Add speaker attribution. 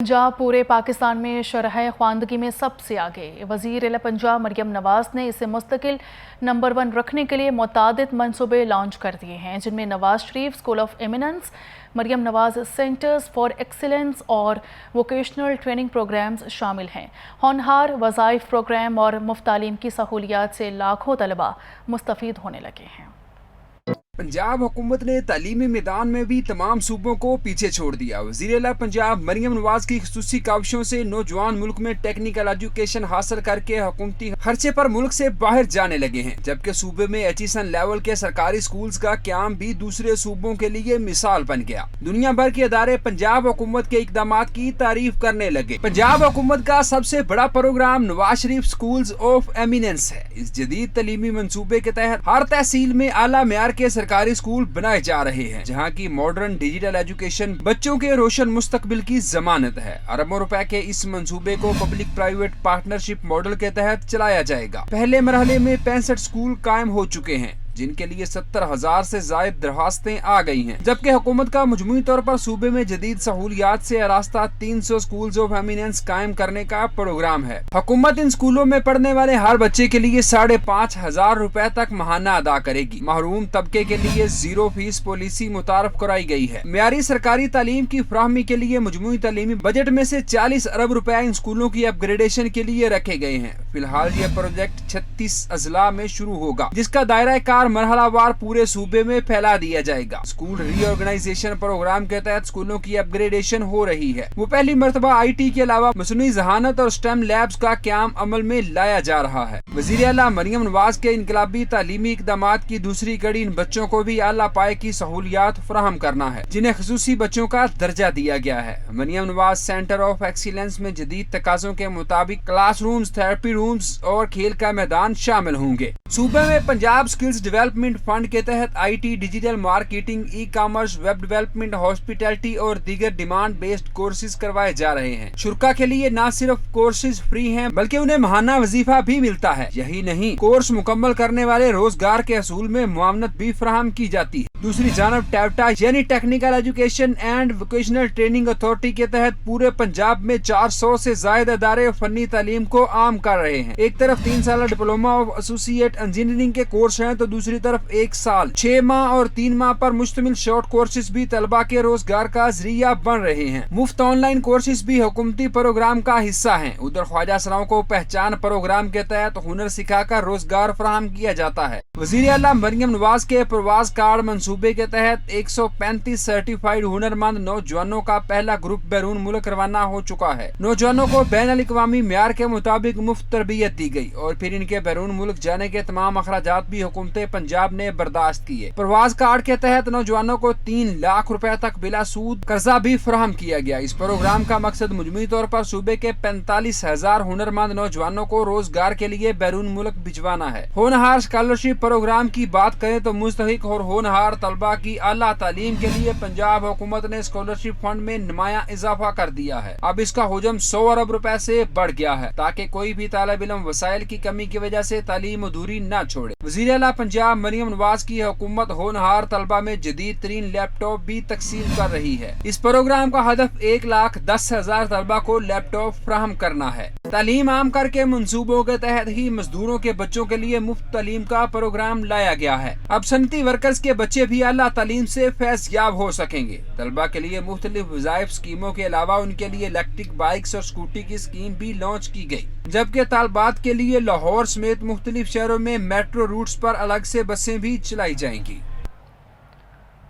Speaker 1: पंजाब पूरे पाकिस्तान में शरह ख्वानदगी में सबसे आगे। वज़ीर आला पंजाब मरियम नवाज़ ने इसे मुस्तकिल नंबर 1 रखने के लिए मुतादिद मंसूबे लॉन्च कर दिए हैं, जिनमें Nawaz Sharif school of eminence, Maryam Nawaz centres for excellence और वोकेशनल ट्रेनिंग प्रोग्राम्स शामिल हैं। होनहार वज़ाइफ प्रोग्राम और मुफ्त तालीम की सहूलियात से लाखों तलबा मुस्तफ़ीद होने लगे हैं।
Speaker 2: पंजाब हुकूमत ने तालीमी मैदान में भी तमाम सूबों को पीछे छोड़ दिया। वज़ीर आला पंजाब मरियम नवाज की खुसूसी काविशों से नौजवान मुल्क में टेक्निकल एजुकेशन हासिल करके हुकूमती खर्चे पर मुल्क से बाहर जाने लगे हैं, जबकि सूबे में एचईसन लेवल के सरकारी स्कूल्स का क्याम भी दूसरे सूबों के लिए मिसाल बन गया। दुनिया भर के अदारे पंजाब हुकूमत के इकदाम की तारीफ करने लगे। पंजाब हुकूमत का सबसे बड़ा program Nawaz Sharif schools of eminence है। इस जदीद तालीमी मंसूबे के तहत हर तहसील में आला मेयार के सरकारी स्कूल बनाए जा रहे हैं, जहां की मॉडर्न डिजिटल एजुकेशन बच्चों के रोशन मुस्तकबिल की जमानत है। अरबों रुपए के इस मंसूबे को पब्लिक प्राइवेट पार्टनरशिप मॉडल के तहत चलाया जाएगा। पहले मरहले में 65 स्कूल कायम हो चुके हैं, जिनके लिए 70,000 से ज्यादा दरखास्तें आ गई हैं, जबकि हुकूमत का मजमूई तौर पर सूबे में जदीद सहूलियात से आरास्ता 300 स्कूल्स ऑफ एमिनेंस कायम करने का प्रोग्राम है। हुकूमत इन स्कूलों में पढ़ने वाले हर बच्चे के लिए 5,500 रुपए तक महाना अदा करेगी। महरूम तबके के लिए 0 फीस पॉलिसी मुतारफ कराई गई है। मियारी सरकारी तालीम की फराहमी के लिए मजमूई तालीमी बजट में से 40 अरब रुपए इन स्कूलों की अपग्रेडेशन के लिए रखे गए हैं। फिलहाल यह प्रोजेक्ट 36 अजला में शुरू होगा, जिसका दायरा कार मरहलावार पूरे सूबे में फैला दिया जाएगा। स्कूल रीऑर्गेनाइजेशन प्रोग्राम के तहत स्कूलों की अपग्रेडेशन हो रही है। वो पहली मर्तबा आईटी के अलावा मसनूई जहानत और स्टेम लैब्स का क्याम अमल में लाया जा रहा है। वज़ीर आला मरियम नवाज के इनकलाबी तालीमी इकदामात की दूसरी कड़ी इन बच्चों को भी आला पाए की सहूलियात फराहम करना है, जिन्हें खुसूसी बच्चों का दर्जा दिया गया है। Maryam Nawaz centre of excellence में जदीद तकाज़ों के मुताबिक क्लास रूम्स, थेरेपी रूम्स और खेल का मैदान शामिल होंगे। सूबे में पंजाब स्किल्स डेवलपमेंट फंड के तहत IT, digital marketing, e commerce, web development, hospitality और दीगर डिमांड बेस्ड कोर्सेज करवाए जा रहे हैं। शुरा के लिए न सिर्फ कोर्सेज फ्री हैं, बल्कि उन्हें महाना वजीफा भी मिलता है। यही नहीं, कोर्स मुकम्मल करने वाले रोजगार के असूल में मुआवनत भी फराहम की जाती है। दूसरी जानब टैवटा यानी technical education and vocational training authority के तहत पूरे पंजाब में 400 से ज्यादा अदारे फनी तालीम को आम कर रहे हैं। एक तरफ 3 साल डिप्लोमा ऑफ एसोसिएट इंजीनियरिंग के कोर्स हैं, तो दूसरी तरफ 1 साल, 6 माह और 3 माह पर मुश्तमिल शॉर्ट कोर्सेज भी तलबा के रोजगार का जरिया बन रहे हैं। मुफ्त ऑनलाइन कोर्सेज भी हुकूमती प्रोग्राम का हिस्सा हैं। उधर ख्वाजा सराओं को पहचान प्रोग्राम के तहत हुनर सिखाकर रोजगार फराहम किया जाता है। वज़ीर आला मरियम नवाज के प्रवास कार्ड मंसूबे के तहत 135 सर्टिफाइड हुनरमंद नौजवानों का पहला ग्रुप बैरून मुल्क रवाना हो चुका है। नौजवानों को बैन अल-अक़वामी मेयार के मुताबिक मुफ्त तरबियत दी गई और फिर इनके बैरून मुल्क जाने के तमाम अखराजात भी हुकूमत पंजाब ने बर्दाश्त किए। प्रवास कार्ड के तहत नौजवानों को 3 लाख रुपए तक बिला सूद कर्जा भी फराहम किया गया। इस प्रोग्राम का मकसद मजमूई तौर पर सूबे के 45,000 हुनरमंद नौजवानों को रोजगार के लिए बैरून मुल्क भिजवाना है। होनहार स्कॉलरशिप प्रोग्राम की बात करें तो मुस्तहिक और होनहार तलबा की आला तालीम के लिए पंजाब हुकूमत ने स्कॉलरशिप फंड में नुमाया इजाफा कर दिया है। अब इसका हुजम 100 अरब रुपए से बढ़ गया है, ताकि कोई भी तालिब इल्म वसाइल की कमी की वजह से तालीम अधूरी न छोड़े। वज़ीर आला पंजाब मरियम नवाज की हुकूमत होनहार तलबा में जदीद तरीन लैपटॉप भी तकसीम कर रही है। इस प्रोग्राम का हदफ 1,10,000 तलबा को लैपटॉप फराहम करना है। तालीम आम करके मंसूबों के तहत ही मजदूरों के बच्चों के लिए मुफ्त तालीम का प्रोग्राम लाया गया है। अब सनती वर्कर्स के बच्चे भी आला तालीम से फैज़ याब हो सकेंगे। तलबा के लिए मुख्तलिफ वज़ाइफ स्कीमों के अलावा उनके लिए इलेक्ट्रिक बाइक्स और स्कूटी की स्कीम भी लॉन्च की गई, जबकि तालबात के लिए लाहौर समेत मुख्तलिफ शहरों में मेट्रो रूट्स पर अलग से बसें भी चलाई जाएंगी।